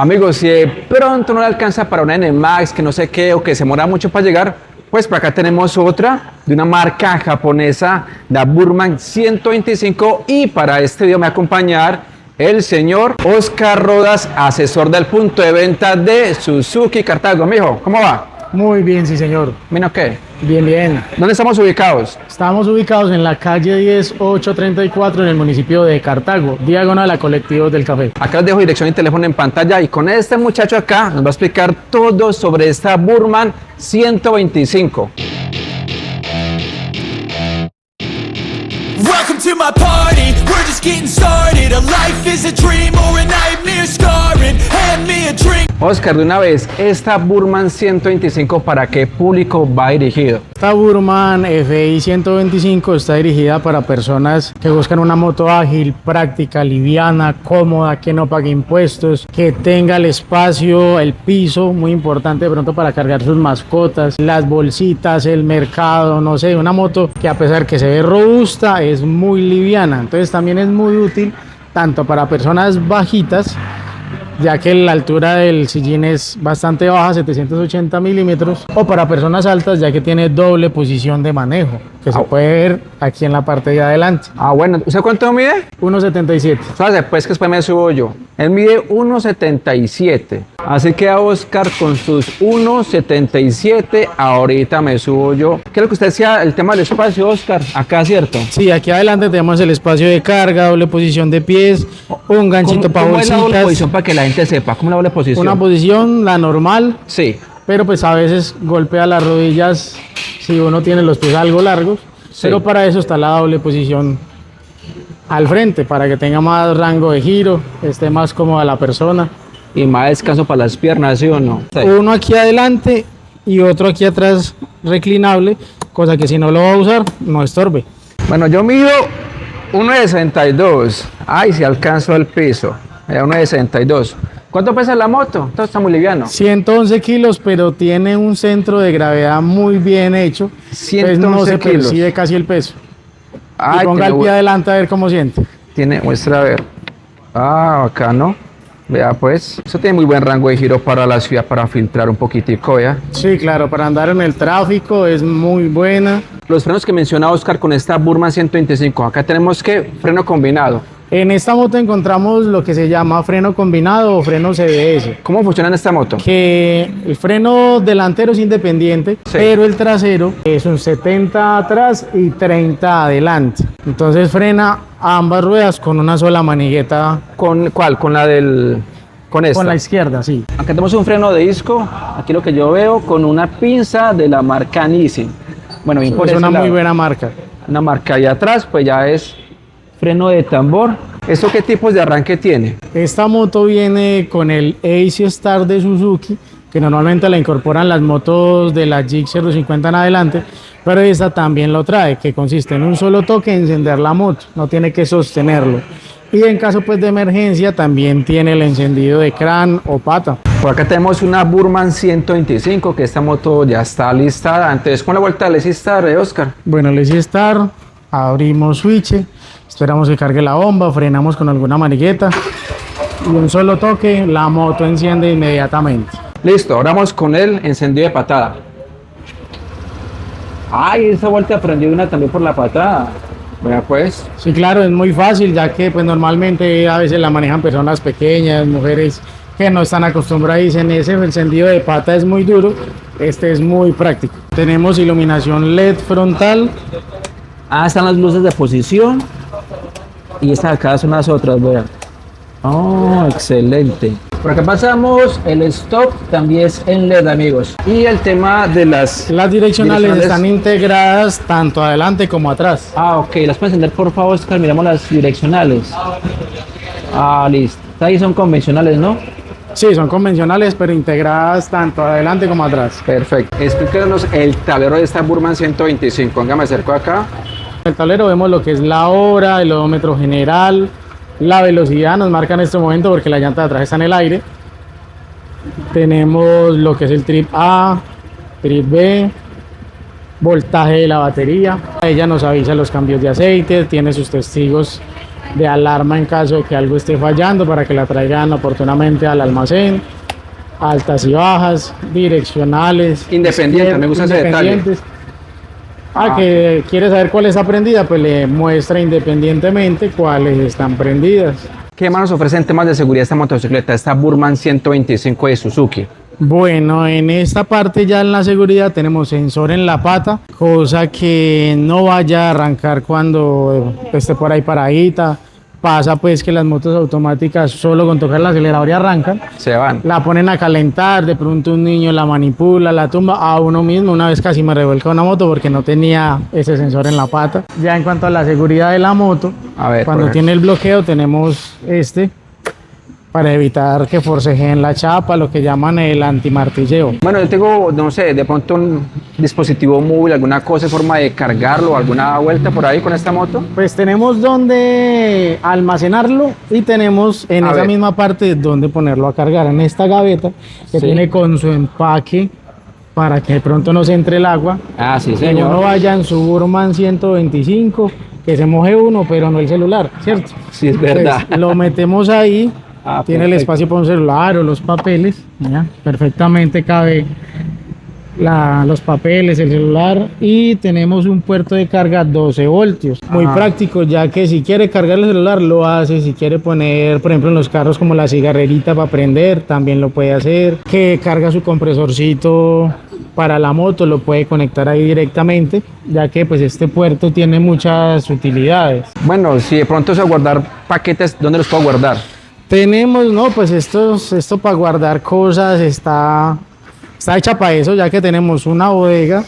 Amigos, si de pronto no le alcanza para una NMAX, que no sé qué, o que se demora mucho para llegar, pues por acá tenemos otra de una marca japonesa, la Burman 125, y para este video me va a acompañar el señor Oscar Rodas, asesor del punto de venta de Suzuki Cartago. Mijo, ¿cómo va? Muy bien, sí señor. ¿Vino qué? Bien, bien. ¿Dónde estamos ubicados? Estamos ubicados en la calle 10834 en el municipio de Cartago, diagonal a Colectivos del Café. Acá les dejo dirección y teléfono en pantalla, y con este muchacho acá nos va a explicar todo sobre esta Burman 125. Welcome to my party, we're just getting started. A life is a dream or a nightmare scarring. Hand me a drink. Oscar, de una vez, esta Burman 125, ¿para qué público va dirigido? Esta Burman FI 125 está dirigida para personas que buscan una moto ágil, práctica, liviana, cómoda, que no pague impuestos, que tenga el espacio, el piso, muy importante de pronto para cargar sus mascotas, las bolsitas, el mercado, no sé, una moto que a pesar que se ve robusta, es muy liviana. Entonces también es muy útil tanto para personas bajitas, ya que la altura del sillín es bastante baja, 780 milímetros, o para personas altas, ya que tiene doble posición de manejo, que se puede ver aquí en la parte de adelante. Ah, bueno, ¿usted cuánto mide? 1,77. ¿Sabes? Pues que después me subo yo. Él mide 1,77. Así que a Oscar con sus 1,77, ahorita me subo yo. ¿Qué es lo que usted decía? El tema del espacio, Oscar, acá, ¿cierto? Sí, aquí adelante tenemos el espacio de carga, doble posición de pies, un ganchito para ¿Cómo es la doble bolsitas. posición para que la gente sepa? ¿Cómo es la doble posición? Una posición, la normal, Sí. pero pues a veces golpea las rodillas si uno tiene los pies algo largos, Sí. pero para eso está la doble posición al frente, para que tenga más rango de giro, esté más cómoda la persona. Y más descanso para las piernas, ¿sí o no? Sí. Uno aquí adelante y otro aquí atrás reclinable, cosa que si no lo va a usar no estorbe. Bueno, yo mido 1,62. Ay, si alcanzo el piso. 1,62. ¿Cuánto pesa la moto? Esto está muy liviano. 111 kilos, pero tiene un centro de gravedad muy bien hecho, pues no 111 se kilos. percibe casi el peso. Ay, Y ponga el pie adelante a ver cómo siente. muestra a ver. Ah, bacano. Vea pues, eso tiene muy buen rango de giro para la ciudad, para filtrar un poquitico, ¿ya? Sí, claro, para andar en el tráfico es muy buena. Los frenos que menciona Oscar con esta Burman 125, acá tenemos que freno combinado. En esta moto encontramos lo que se llama freno combinado o freno CBS, ¿Cómo funciona en esta moto? que el freno delantero es independiente, Sí. pero el trasero es un 70 atrás y 30 adelante. Entonces frena ambas ruedas con una sola manigueta ¿Con cuál? Con la del... Con esta. con la izquierda, sí. Acá tenemos un freno de disco, aquí lo que yo veo, con una pinza de la marca Nissin. Bueno, bien por Es ese una lado. muy buena marca. Una marca ahí atrás, pues ya es freno de tambor. ¿Esto qué tipos de arranque tiene? Esta moto viene con el AC Star de Suzuki, que normalmente la incorporan las motos de la Gixxer 250 en adelante, pero esta también lo trae, que consiste en un solo toque encender la moto, no tiene que sostenerlo. Y en caso pues de emergencia también tiene el encendido de crán o pata. Por acá tenemos una Burman 125, que esta moto ya está listada. Entonces, con la vuelta del AC Star, Oscar. Bueno, el AC Star, abrimos switch, esperamos que cargue la bomba, frenamos con alguna manigueta y un solo toque, la moto enciende inmediatamente. Listo, ahora vamos con el encendido de patada. Ay, esa vuelta aprendí una también por la patada. Vea pues. Sí, claro, es muy fácil, ya que pues normalmente a veces la manejan personas pequeñas, mujeres que no están acostumbradas y dicen ese encendido de pata es muy duro, este es muy práctico. Tenemos iluminación LED frontal, Ah, están las luces de posición. Y estas acá son las otras, vean. Oh, excelente. Por acá pasamos, el stop también es en LED, amigos. Y el tema de las las direccionales están integradas tanto adelante como atrás. Ah, ok, las puedes encender por favor, Oscar. Miramos las direccionales. Ah, listo. Ahí son convencionales, ¿no? Sí, son convencionales, pero integradas tanto adelante como atrás. Perfecto. Explíquenos el tablero de esta Burman 125. Venga, me acerco acá. En el tablero vemos lo que es la hora, el odómetro general, la velocidad, nos marca en este momento porque la llanta de atrás está en el aire. Tenemos lo que es el trip A, trip B, voltaje de la batería. Ella nos avisa los cambios de aceite, tiene sus testigos de alarma en caso de que algo esté fallando para que la traigan oportunamente al almacén, altas y bajas, direccionales. Independiente, me gusta ese detalle. independientes. Que quiere saber cuál está prendida, pues le muestra independientemente cuáles están prendidas. ¿Qué más nos ofrece en temas de seguridad esta motocicleta, esta Burman 125 de Suzuki? Bueno, en esta parte ya en la seguridad tenemos sensor en la pata, cosa que no vaya a arrancar cuando esté por ahí paradita. Pasa pues que las motos automáticas solo con tocar el acelerador y arrancan, Se van. la ponen a calentar, de pronto un niño la manipula, la tumba. A uno mismo una vez casi me revuelca una moto porque no tenía ese sensor en la pata. Ya en cuanto a la seguridad de la moto, A ver, cuando por tiene el bloqueo tenemos para evitar que forcejeen la chapa, lo que llaman el antimartilleo. Bueno, yo tengo, no sé, de pronto un dispositivo móvil, alguna cosa, forma de cargarlo, alguna vuelta por ahí con esta moto. Pues tenemos donde almacenarlo y tenemos en A esa ver. misma parte donde ponerlo a cargar, en esta gaveta que Sí. tiene con su empaque para que de pronto no se entre el agua. Ah, sí, Que señor. uno vaya en su Burman 125, que se moje uno, pero no el celular, ¿cierto? Sí, es verdad. Entonces, lo metemos ahí, Ah, tiene el perfecto. espacio para un celular o los papeles, ¿ya? Perfectamente cabe los papeles, el celular, y tenemos un puerto de carga 12 voltios. Muy Ajá. práctico, ya que si quiere cargar el celular lo hace, si quiere poner, por ejemplo, en los carros como la cigarrerita para prender, también lo puede hacer. Que carga su compresorcito para la moto, lo puede conectar ahí directamente, ya que pues este puerto tiene muchas utilidades. Bueno, si de pronto es a guardar paquetes, ¿dónde los puedo guardar? Tenemos, no, pues esto para guardar cosas está hecha para eso, ya que tenemos una bodega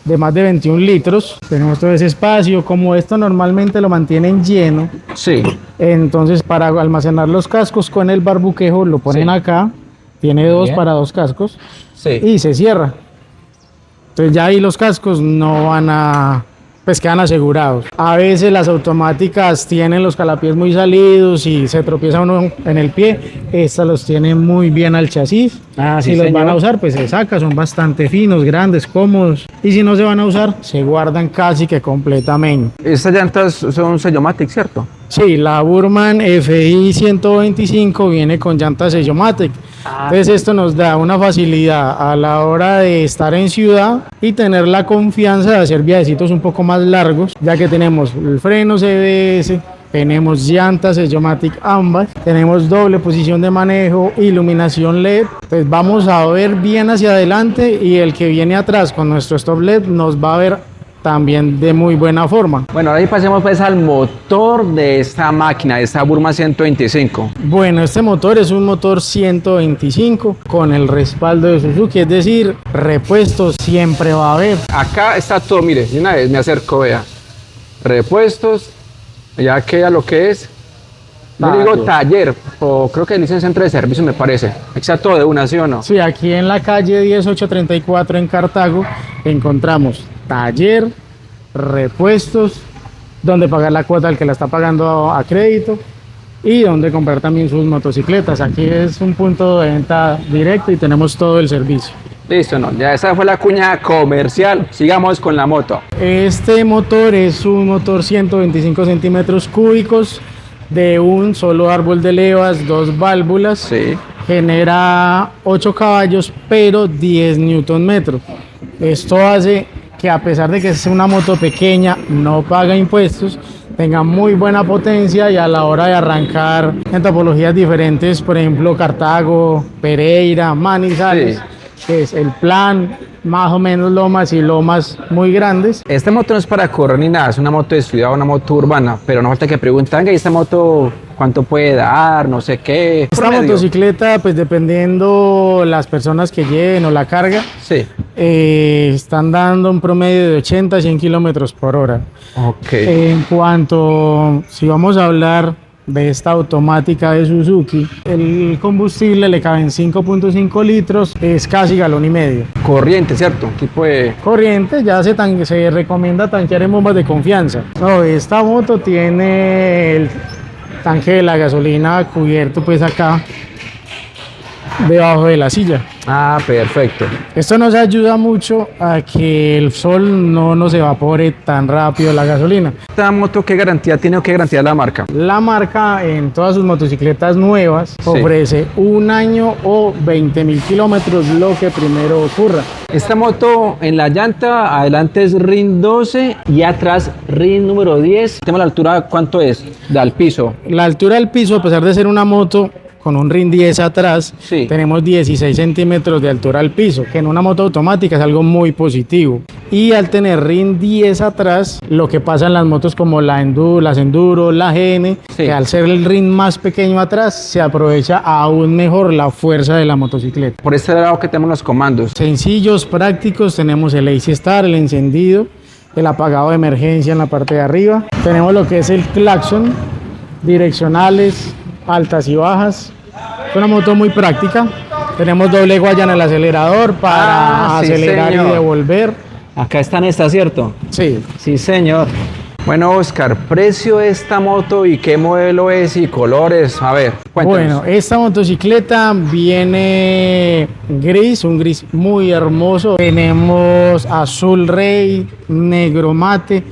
de más de 21 litros. Tenemos todo ese espacio, como esto normalmente lo mantienen lleno, Sí. entonces para almacenar los cascos con el barbuquejo lo ponen Sí. acá, tiene dos Bien. para dos cascos Sí. y se cierra. Entonces ya ahí los cascos no van a, pues quedan asegurados. A veces las automáticas tienen los calapiés muy salidos y se tropieza uno en el pie. Estas los tienen muy bien al chasis. Ah, sí, si los señor. van a usar, pues se saca, son bastante finos, grandes, cómodos. Y si no se van a usar, se guardan casi que completamente. Estas llantas son Sellomatic, ¿cierto? Sí, la Burman FI 125 viene con llantas Sellomatic. Entonces esto nos da una facilidad a la hora de estar en ciudad y tener la confianza de hacer viajecitos un poco más largos, ya que tenemos el freno CBS, tenemos llantas Sellomatic ambas, tenemos doble posición de manejo, iluminación LED. Pues vamos a ver bien hacia adelante y el que viene atrás con nuestro stop LED nos va a ver también de muy buena forma. Bueno, ahora sí pasemos pues al motor de esta máquina, de esta Burman 125. Bueno, este motor es un motor 125 con el respaldo de Suzuki, es decir, repuestos siempre va a haber. Acá está todo, mire, de una vez me acerco, vea. Repuestos, ya queda lo que es. Yo digo taller, o creo que dice centro de servicio, me parece. Aquí está todo de una, ¿sí o no? Sí, aquí en la calle 10834 en Cartago encontramos taller, repuestos, donde pagar la cuota al que la está pagando a crédito y donde comprar también sus motocicletas. Aquí es un punto de venta directo y tenemos todo el servicio. Listo, no, ya esa fue la cuña comercial. Sigamos con la moto. Este motor es un motor 125 centímetros cúbicos de un solo árbol de levas, dos válvulas. Sí. Genera 8 caballos, pero 10 Newton metros. Esto hace que a pesar de que es una moto pequeña, no paga impuestos, tenga muy buena potencia y a la hora de arrancar en topologías diferentes, por ejemplo Cartago, Pereira, Manizales, que es el plan, más o menos lomas y lomas muy grandes. Esta moto no es para correr ni nada, es una moto de ciudad, una moto urbana, pero no falta que preguntan, ¿y esta moto cuánto puede dar? No sé qué. Esta Promedio. motocicleta, pues dependiendo las personas que lleven o la carga, Sí. están dando un promedio de 80 a 100 kilómetros por hora. Ok. En cuanto, si vamos a hablar de esta automática de Suzuki, el combustible le caben 5.5 litros, es casi galón y medio. Corriente, ¿cierto? Tipo de... Corriente, ya se recomienda tanquear en bombas de confianza. No, esta moto tiene el tanque de la gasolina cubierto pues acá. debajo de la silla. Ah, perfecto. Esto nos ayuda mucho a que el sol no nos evapore tan rápido la gasolina. ¿Esta moto qué garantía tiene o qué garantía la marca? La marca en todas sus motocicletas nuevas ofrece 1 año o 20.000 kilómetros, lo que primero ocurra. Esta moto en la llanta adelante es RIN 12 y atrás RIN número 10. Tenemos la altura, ¿cuánto es? Al piso. La altura del piso, a pesar de ser una moto con un RIN 10 atrás, Sí. tenemos 16 centímetros de altura al piso, que en una moto automática es algo muy positivo. Y al tener RIN 10 atrás, lo que pasa en las motos como las Enduro, la GN, Sí. que al ser el RIN más pequeño atrás, se aprovecha aún mejor la fuerza de la motocicleta. Por este lado que tenemos los comandos. Sencillos, prácticos, tenemos el AC Start, el encendido, el apagado de emergencia en la parte de arriba. Tenemos lo que es el claxon, direccionales, altas y bajas. Es una moto muy práctica. Tenemos doble guaya en el acelerador para Sí, acelerar señor. y devolver. Acá están estas, ¿cierto? Sí, Sí, señor. Bueno, Oscar, precio de esta moto y qué modelo es y colores. A ver, cuéntanos. bueno, esta motocicleta viene gris, un gris muy hermoso. Tenemos azul rey, negro mate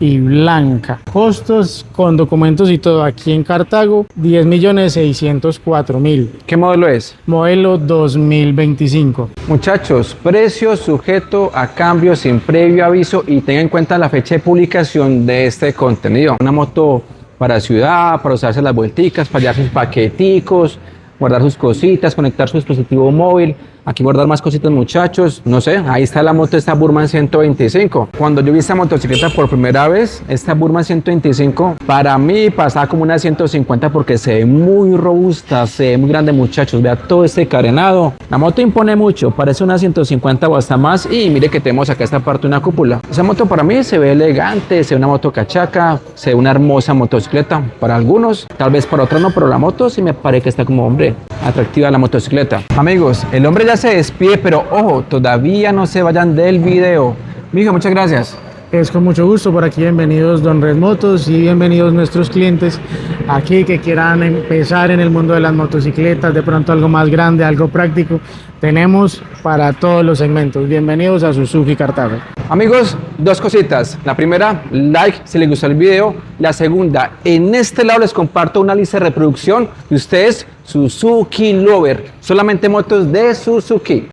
y blanca. Costos con documentos y todo aquí en Cartago, 10.604.000. ¿Qué modelo es? Modelo 2025. Muchachos, precio sujeto a cambio sin previo aviso y tengan en cuenta la fecha de publicación de este contenido. Una moto para ciudad, para usarse las vuelticas, para llevar sus paqueticos, guardar sus cositas, conectar su dispositivo móvil. Aquí guardar más cositas, muchachos. No sé, ahí está la moto, esta Burman 125. Cuando yo vi esta motocicleta por primera vez, esta Burman 125, para mí pasaba como una 150 porque se ve muy robusta, se ve muy grande, muchachos. Vea todo este carenado. La moto impone mucho, parece una 150 o hasta más. Y mire que tenemos acá esta parte una cúpula. Esa moto para mí se ve elegante, se ve una moto cachaca, se ve una hermosa motocicleta. Para algunos, tal vez para otros no, pero la moto sí me parece que está como, hombre, atractiva la motocicleta. Amigos, el hombre ya se despide, pero ojo, todavía no se vayan del video. Mijo, muchas gracias. Es con mucho gusto por aquí. Bienvenidos Don Red Motos y bienvenidos nuestros clientes aquí que quieran empezar en el mundo de las motocicletas, de pronto algo más grande, algo práctico. Tenemos para todos los segmentos. Bienvenidos a Suzuki Cartago. Amigos, dos cositas. La primera, like si les gustó el video. La segunda, en este lado les comparto una lista de reproducción de ustedes, Suzuki Lover. Solamente motos de Suzuki.